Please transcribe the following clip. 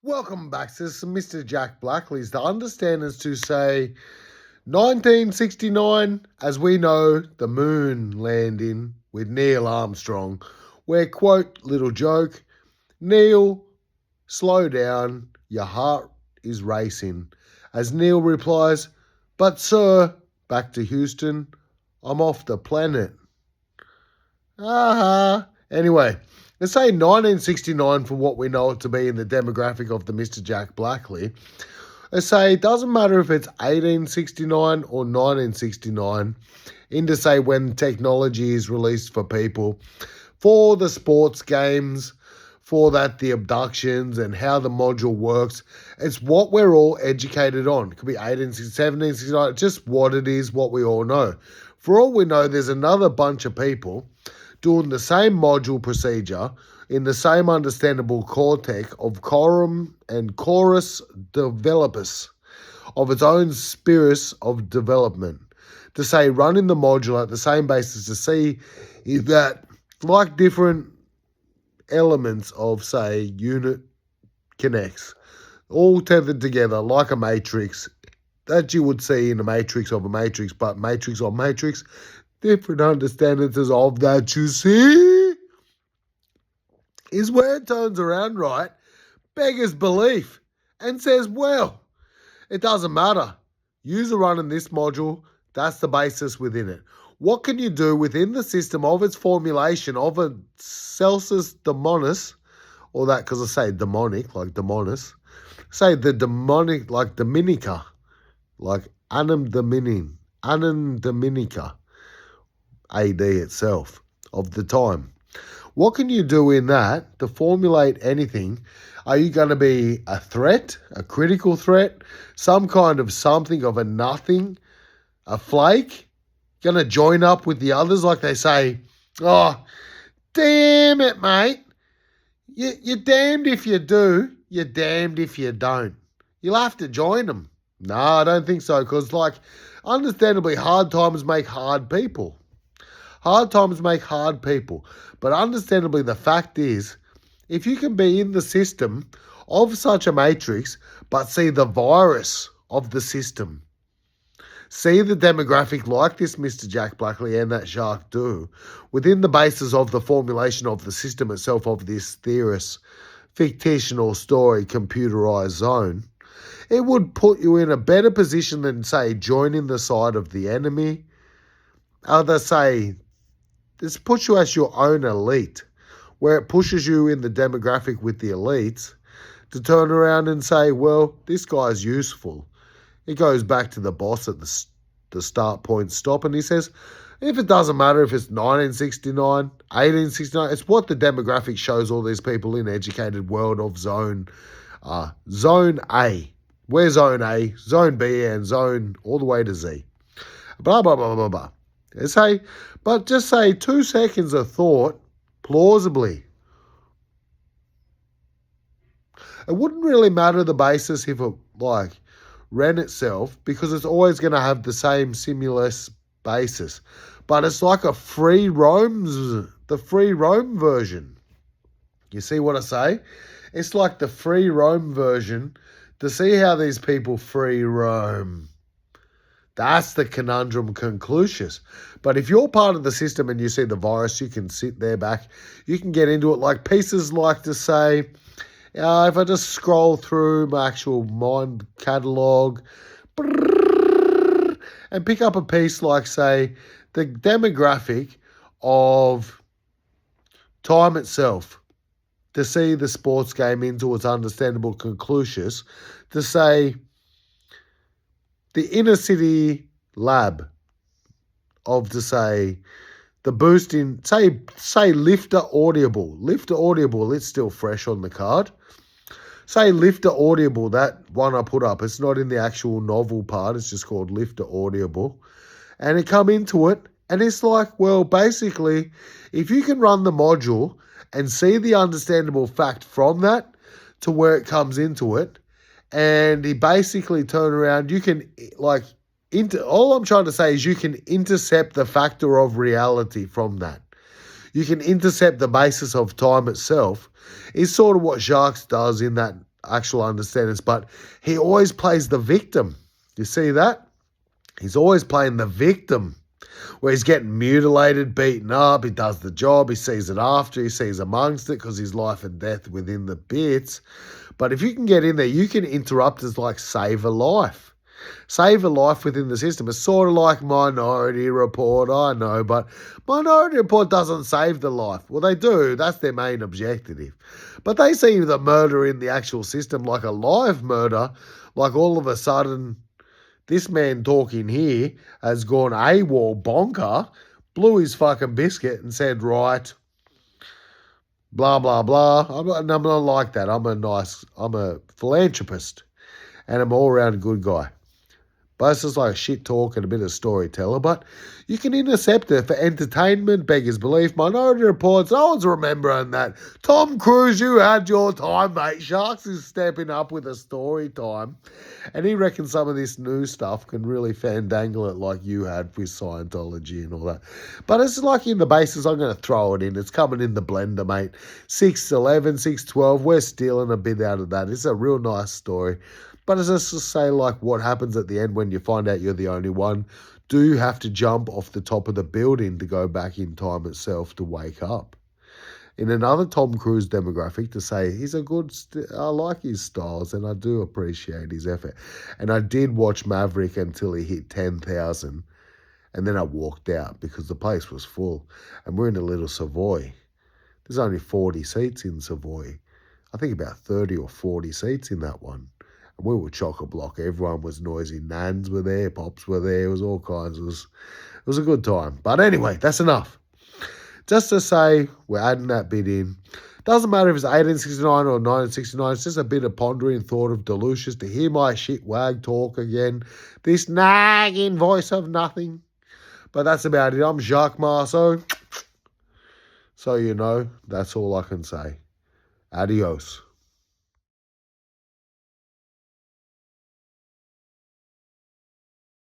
Welcome back. This is Mr. Jack Blackley's. The understand is to say 1969, as we know, the moon landing with Neil Armstrong, where, quote, little joke, Neil, slow down, your heart is racing. As Neil replies, but sir, back to Houston, I'm off the planet. Anyway, let's say 1969 for what we know it to be in the demographic of the Mr. Jack Blackley. Let's say it doesn't matter if it's 1869 or 1969, into say when technology is released for people, for the sports games, for that the abductions and how the module works. It's what we're all educated on. It could be 1869, 1769, just what it is, what we all know. For all we know, there's another bunch of people doing the same module procedure in the same understandable cortex of quorum and chorus developers of its own spirits of development. To say running the module at the same basis to see if that, like different elements of, say, unit connects, all tethered together like a matrix that you would see in a matrix of a matrix, but matrix on matrix, different understandings of that you see, is where it turns around, right, beggars belief, and says, well, it doesn't matter. User running this module, that's the basis within it. What can you do within the system of its formulation of a Celsus demonis, or that because I say demonic, like demonis, say the demonic, like Dominica, like Annum Dominica, AD itself, of the time. What can you do in that to formulate anything? Are you going to be a threat, a critical threat, some kind of something of a nothing, a flake? Going to join up with the others like they say, oh, damn it, mate. You're damned if you do, you're damned if you don't. You'll have to join them. No, I don't think so, because, like, understandably, hard times make hard people. Hard times make hard people. But understandably, the fact is, if you can be in the system of such a matrix, but see the virus of the system, see the demographic like this Mr. Jack Blackley and that shark do, within the basis of the formulation of the system itself of this theorist, fictional story, computerized zone, it would put you in a better position than, say, joining the side of the enemy. Others say, this puts you as your own elite, where it pushes you in the demographic with the elites to turn around and say, well, this guy's useful. It goes back to the boss at the start point stop, and he says, if it doesn't matter if it's 1969, 1869, it's what the demographic shows all these people in educated world of zone A. We're zone A, zone B, and zone all the way to Z. Blah, blah, blah, blah, blah. But just say 2 seconds of thought, plausibly. It wouldn't really matter the basis if it, like, ran itself, because it's always going to have the same simulus basis. But it's like the free roam version. You see what I say? It's like the free roam version to see how these people free roam. That's the conundrum conclusius. But if you're part of the system and you see the virus, you can sit there back. You can get into it like pieces like to say, if I just scroll through my actual mind catalogue and pick up a piece like, say, the demographic of time itself, to see the sports game into its understandable conclusius, to say the inner city lab of, to say, the boost in, say Lifter Audible. Lifter Audible, it's still fresh on the card. Say Lifter Audible, that one I put up, it's not in the actual novel part, it's just called Lifter Audible. And it come into it, and it's like, well, basically, if you can run the module and see the understandable fact from that to where it comes into it, and he basically turn around, you can, like, all I'm trying to say is you can intercept the factor of reality from that. You can intercept the basis of time itself. Is sort of what Sharks does in that actual understandings, but he always plays the victim. You see that? He's always playing the victim, where he's getting mutilated, beaten up, he does the job, he sees it after, he sees amongst it because he's life and death within the bits. But if you can get in there, you can interrupt as like save a life. Save a life within the system. It's sort of like Minority Report, I know, but Minority Report doesn't save the life. Well, they do. That's their main objective. But they see the murder in the actual system like a live murder, like all of a sudden this man talking here has gone AWOL bonker, blew his fucking biscuit and said, right, blah, blah, blah. I'm not like that. I'm a philanthropist and I'm an all-round good guy. But it's just like a shit talk and a bit of storyteller. But you can intercept it for entertainment, beggars belief, Minority Reports. No one's remembering that. Tom Cruise, you had your time, mate. Sharks is stepping up with a story time. And he reckons some of this new stuff can really fandangle it like you had with Scientology and all that. But it's like in the basis, I'm going to throw it in. It's coming in the blender, mate. 611, 612, we're stealing a bit out of that. It's a real nice story. But as I say, like what happens at the end when you find out you're the only one, do you have to jump off the top of the building to go back in time itself to wake up? In another Tom Cruise demographic to say he's a good, I like his styles and I do appreciate his effort. And I did watch Maverick until he hit 10,000 and then I walked out because the place was full and we're in a little Savoy. There's only 40 seats in Savoy. I think about 30 or 40 seats in that one. And we were chock-a-block. Everyone was noisy. Nans were there. Pops were there. It was all kinds. It was a good time. But anyway, that's enough. Just to say, we're adding that bit in. Doesn't matter if it's 1869 or 1969. It's just a bit of pondering thought of Delucius to hear my shit wag talk again. This nagging voice of nothing. But that's about it. I'm Jacques Marceau. So you know, that's all I can say. Adios.